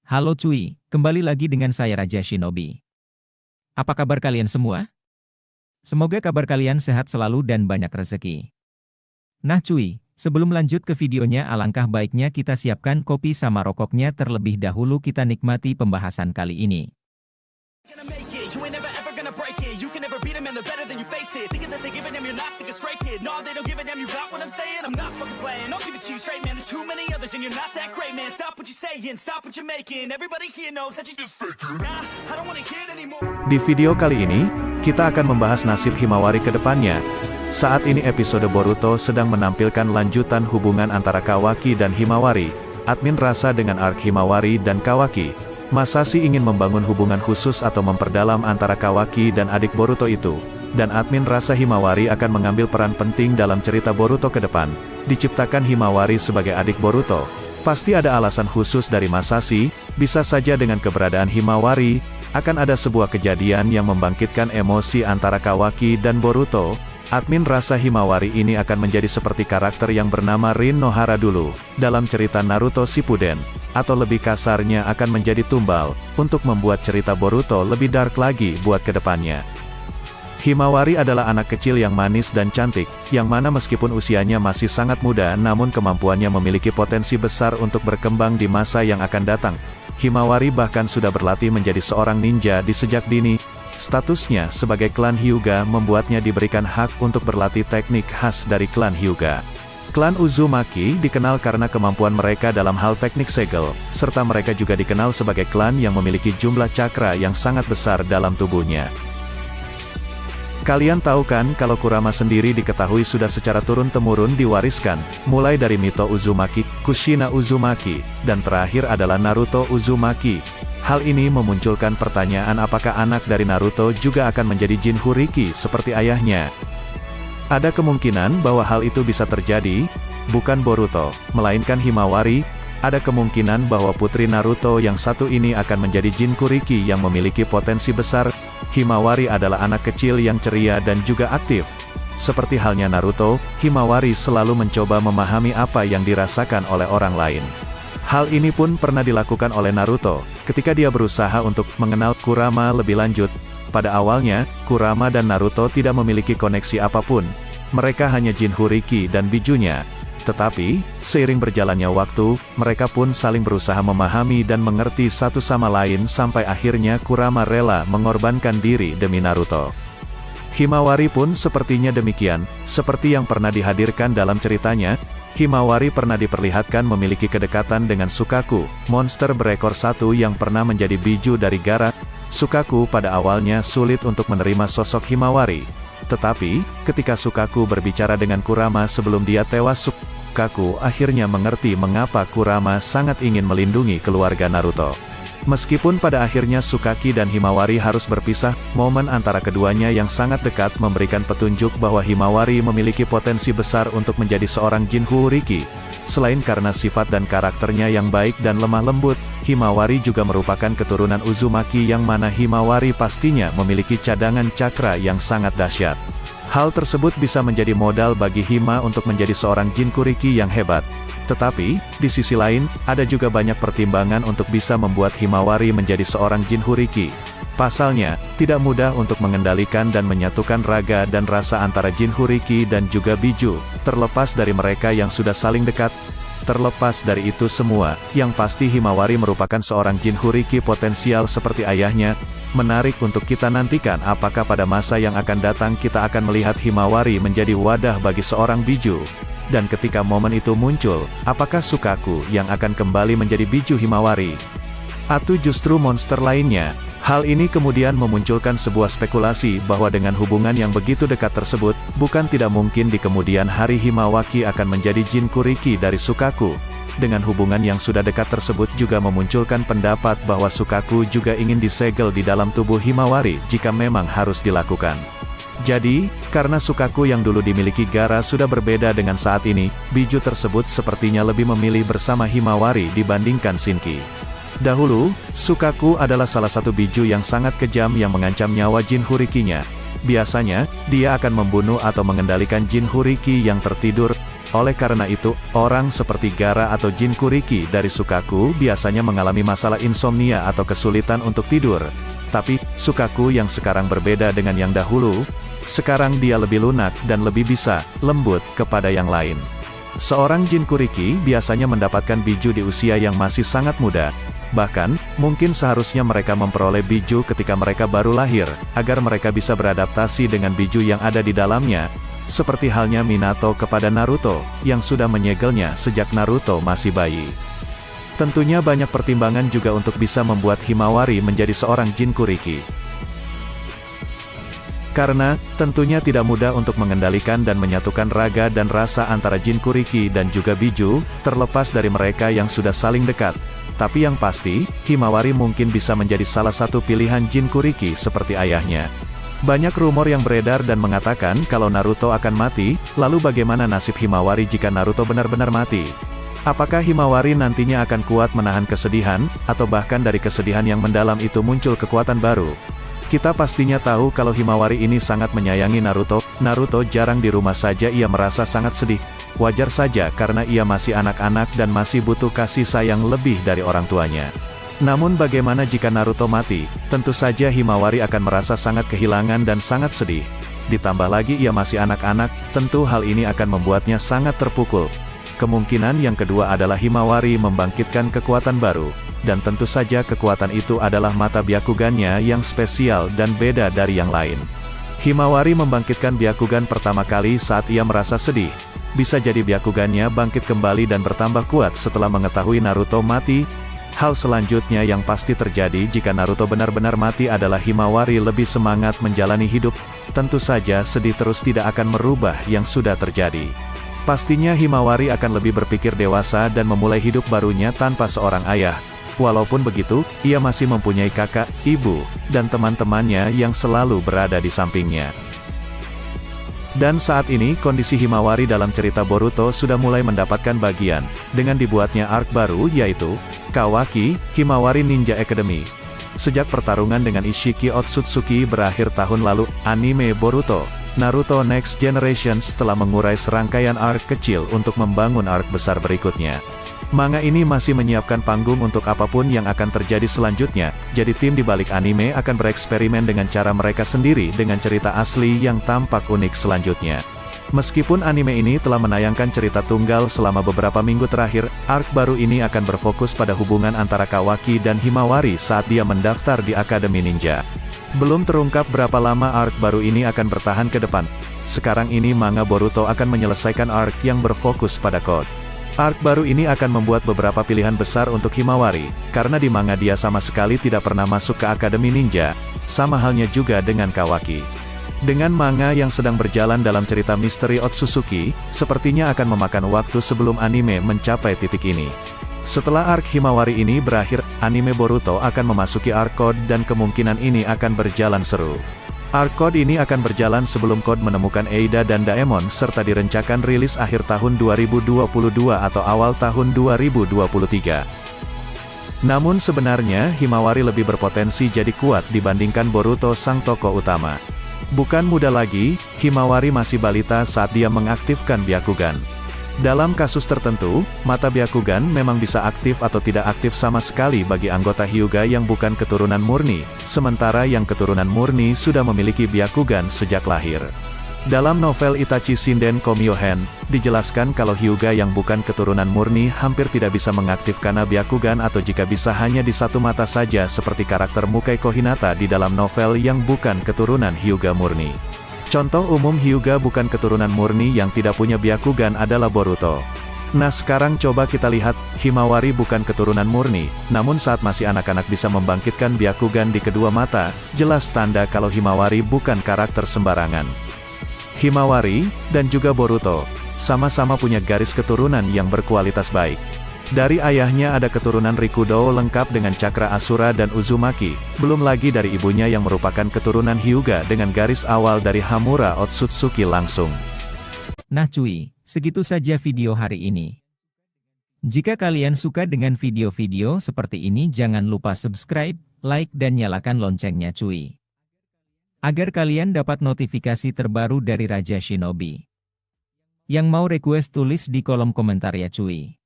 Halo cuy, kembali lagi dengan saya Raja Shinobi. Apa kabar kalian semua? Semoga kabar kalian sehat selalu dan banyak rezeki. Nah cuy, sebelum lanjut ke videonya alangkah baiknya kita siapkan kopi sama rokoknya terlebih dahulu kita nikmati pembahasan kali ini. Di video kali ini, kita akan membahas nasib Himawari ke depannya. Saat ini episode Boruto sedang menampilkan lanjutan hubungan antara Kawaki dan Himawari. Admin rasa dengan arc Himawari dan Kawaki. Masashi ingin membangun hubungan khusus atau memperdalam antara Kawaki dan adik Boruto itu. Dan admin rasa Himawari akan mengambil peran penting dalam cerita Boruto ke depan. Diciptakan Himawari sebagai adik Boruto. Pasti ada alasan khusus dari Masashi, bisa saja dengan keberadaan Himawari, akan ada sebuah kejadian yang membangkitkan emosi antara Kawaki dan Boruto. Admin rasa Himawari ini akan menjadi seperti karakter yang bernama Rin Nohara dulu, dalam cerita Naruto Shippuden. Atau lebih kasarnya akan menjadi tumbal, untuk membuat cerita Boruto lebih dark lagi buat kedepannya. Himawari adalah anak kecil yang manis dan cantik, yang mana meskipun usianya masih sangat muda namun kemampuannya memiliki potensi besar untuk berkembang di masa yang akan datang. Himawari bahkan sudah berlatih menjadi seorang ninja di sejak dini. Statusnya sebagai klan Hyuga membuatnya diberikan hak untuk berlatih teknik khas dari klan Hyuga. Klan Uzumaki dikenal karena kemampuan mereka dalam hal teknik segel, serta mereka juga dikenal sebagai klan yang memiliki jumlah cakra yang sangat besar dalam tubuhnya. Kalian tahu kan kalau Kurama sendiri diketahui sudah secara turun-temurun diwariskan, mulai dari Mito Uzumaki, Kushina Uzumaki, dan terakhir adalah Naruto Uzumaki. Hal ini memunculkan pertanyaan apakah anak dari Naruto juga akan menjadi Jinchuriki seperti ayahnya. Ada kemungkinan bahwa hal itu bisa terjadi, bukan Boruto, melainkan Himawari. Ada kemungkinan bahwa putri Naruto yang satu ini akan menjadi Jinchuriki yang memiliki potensi besar. Himawari adalah anak kecil yang ceria dan juga aktif. Seperti halnya Naruto, Himawari selalu mencoba memahami apa yang dirasakan oleh orang lain. Hal ini pun pernah dilakukan oleh Naruto, ketika dia berusaha untuk mengenal Kurama lebih lanjut. Pada awalnya, Kurama dan Naruto tidak memiliki koneksi apapun. Mereka hanya Jinchuriki dan bijunya. Tetapi, seiring berjalannya waktu, mereka pun saling berusaha memahami dan mengerti satu sama lain sampai akhirnya Kurama rela mengorbankan diri demi Naruto. Himawari pun sepertinya demikian, seperti yang pernah dihadirkan dalam ceritanya. Himawari pernah diperlihatkan memiliki kedekatan dengan Sukaku, monster berekor satu yang pernah menjadi biju dari Gaara. Sukaku pada awalnya sulit untuk menerima sosok Himawari. Tetapi, ketika Sukaku berbicara dengan Kurama sebelum dia tewas, Sukaku akhirnya mengerti mengapa Kurama sangat ingin melindungi keluarga Naruto. Meskipun pada akhirnya Sukaki dan Himawari harus berpisah, momen antara keduanya yang sangat dekat memberikan petunjuk bahwa Himawari memiliki potensi besar untuk menjadi seorang Jinchuriki. Selain karena sifat dan karakternya yang baik dan lemah lembut, Himawari juga merupakan keturunan Uzumaki yang mana Himawari pastinya memiliki cadangan cakra yang sangat dahsyat. Hal tersebut bisa menjadi modal bagi Hima untuk menjadi seorang Jinchuriki yang hebat. Tetapi, di sisi lain, ada juga banyak pertimbangan untuk bisa membuat Himawari menjadi seorang Jinchuriki. Pasalnya, tidak mudah untuk mengendalikan dan menyatukan raga dan rasa antara Jinchuriki dan juga biju, terlepas dari mereka yang sudah saling dekat. Terlepas dari itu semua, yang pasti Himawari merupakan seorang Jinchuriki potensial seperti ayahnya. Menarik untuk kita nantikan apakah pada masa yang akan datang kita akan melihat Himawari menjadi wadah bagi seorang biju. Dan ketika momen itu muncul, apakah Sukaku yang akan kembali menjadi biju Himawari? Atau justru monster lainnya? Hal ini kemudian memunculkan sebuah spekulasi bahwa dengan hubungan yang begitu dekat tersebut, bukan tidak mungkin di kemudian hari Himawari akan menjadi Jinchuriki dari Sukaku. Dengan hubungan yang sudah dekat tersebut juga memunculkan pendapat bahwa Sukaku juga ingin disegel di dalam tubuh Himawari jika memang harus dilakukan. Jadi, karena Sukaku yang dulu dimiliki Gaara sudah berbeda dengan saat ini, biju tersebut sepertinya lebih memilih bersama Himawari dibandingkan Shinki. Dahulu, Sukaku adalah salah satu biju yang sangat kejam yang mengancam nyawa Jinchurikinya. Biasanya, dia akan membunuh atau mengendalikan Jinchuriki yang tertidur. Oleh karena itu, orang seperti Gaara atau Jinchuriki dari Sukaku biasanya mengalami masalah insomnia atau kesulitan untuk tidur. Tapi, Sukaku yang sekarang berbeda dengan yang dahulu. Sekarang dia lebih lunak dan lebih bisa lembut kepada yang lain. Seorang Jinchuriki biasanya mendapatkan biju di usia yang masih sangat muda. Bahkan, mungkin seharusnya mereka memperoleh biju ketika mereka baru lahir, agar mereka bisa beradaptasi dengan biju yang ada di dalamnya. Seperti halnya Minato kepada Naruto, yang sudah menyegelnya sejak Naruto masih bayi. Tentunya banyak pertimbangan juga untuk bisa membuat Himawari menjadi seorang Jinchuriki. Karena, tentunya tidak mudah untuk mengendalikan dan menyatukan raga dan rasa antara Jinchuriki dan juga biju, terlepas dari mereka yang sudah saling dekat. Tapi yang pasti, Himawari mungkin bisa menjadi salah satu pilihan Jinchuriki seperti ayahnya. Banyak rumor yang beredar dan mengatakan kalau Naruto akan mati, lalu bagaimana nasib Himawari jika Naruto benar-benar mati? Apakah Himawari nantinya akan kuat menahan kesedihan, atau bahkan dari kesedihan yang mendalam itu muncul kekuatan baru? Kita pastinya tahu kalau Himawari ini sangat menyayangi Naruto. Naruto jarang di rumah saja ia merasa sangat sedih. Wajar saja karena ia masih anak-anak dan masih butuh kasih sayang lebih dari orang tuanya. Namun bagaimana jika Naruto mati? Tentu saja Himawari akan merasa sangat kehilangan dan sangat sedih. Ditambah lagi ia masih anak-anak, tentu hal ini akan membuatnya sangat terpukul. Kemungkinan yang kedua adalah Himawari membangkitkan kekuatan baru. Dan tentu saja kekuatan itu adalah mata Byakugannya yang spesial dan beda dari yang lain. Himawari membangkitkan Byakugan pertama kali saat ia merasa sedih. Bisa jadi Byakugannya bangkit kembali dan bertambah kuat setelah mengetahui Naruto mati. Hal selanjutnya yang pasti terjadi jika Naruto benar-benar mati adalah Himawari lebih semangat menjalani hidup. Tentu saja sedih terus tidak akan merubah yang sudah terjadi. Pastinya Himawari akan lebih berpikir dewasa dan memulai hidup barunya tanpa seorang ayah. Walaupun begitu, ia masih mempunyai kakak, ibu, dan teman-temannya yang selalu berada di sampingnya. Dan saat ini kondisi Himawari dalam cerita Boruto sudah mulai mendapatkan bagian, dengan dibuatnya arc baru yaitu Kawaki, Himawari Ninja Academy. Sejak pertarungan dengan Ishiki Otsutsuki berakhir tahun lalu, anime Boruto, Naruto Next Generation telah mengurai serangkaian arc kecil untuk membangun arc besar berikutnya. Manga ini masih menyiapkan panggung untuk apapun yang akan terjadi selanjutnya, jadi tim di balik anime akan bereksperimen dengan cara mereka sendiri dengan cerita asli yang tampak unik selanjutnya. Meskipun anime ini telah menayangkan cerita tunggal selama beberapa minggu terakhir, arc baru ini akan berfokus pada hubungan antara Kawaki dan Himawari saat dia mendaftar di Akademi Ninja. Belum terungkap berapa lama arc baru ini akan bertahan ke depan. Sekarang ini manga Boruto akan menyelesaikan arc yang berfokus pada Code. Arc baru ini akan membuat beberapa pilihan besar untuk Himawari, karena di manga dia sama sekali tidak pernah masuk ke Akademi Ninja, sama halnya juga dengan Kawaki. Dengan manga yang sedang berjalan dalam cerita misteri Otsutsuki, sepertinya akan memakan waktu sebelum anime mencapai titik ini. Setelah arc Himawari ini berakhir, anime Boruto akan memasuki arc Code dan kemungkinan ini akan berjalan seru. Arc Code ini akan berjalan sebelum Code menemukan Eida dan Daemon serta direncanakan rilis akhir tahun 2022 atau awal tahun 2023. Namun sebenarnya Himawari lebih berpotensi jadi kuat dibandingkan Boruto sang tokoh utama. Bukan muda lagi, Himawari masih balita saat dia mengaktifkan Byakugan. Dalam kasus tertentu, mata Byakugan memang bisa aktif atau tidak aktif sama sekali bagi anggota Hyuga yang bukan keturunan murni, sementara yang keturunan murni sudah memiliki Byakugan sejak lahir. Dalam novel Itachi Shinden Komyohen, dijelaskan kalau Hyuga yang bukan keturunan murni hampir tidak bisa mengaktifkan Byakugan atau jika bisa hanya di satu mata saja seperti karakter Mukaiko Hinata di dalam novel yang bukan keturunan Hyuga murni. Contoh umum Hyuga bukan keturunan murni yang tidak punya Byakugan adalah Boruto. Nah sekarang coba kita lihat, Himawari bukan keturunan murni, namun saat masih anak-anak bisa membangkitkan Byakugan di kedua mata, jelas tanda kalau Himawari bukan karakter sembarangan. Himawari, dan juga Boruto, sama-sama punya garis keturunan yang berkualitas baik. Dari ayahnya ada keturunan Rikudo lengkap dengan cakra Asura dan Uzumaki, belum lagi dari ibunya yang merupakan keturunan Hyuga dengan garis awal dari Hamura Otsutsuki langsung. Nah cuy, segitu saja video hari ini. Jika kalian suka dengan video-video seperti ini jangan lupa subscribe, like dan nyalakan loncengnya cuy. Agar kalian dapat notifikasi terbaru dari Raja Shinobi. Yang mau request tulis di kolom komentar ya cuy.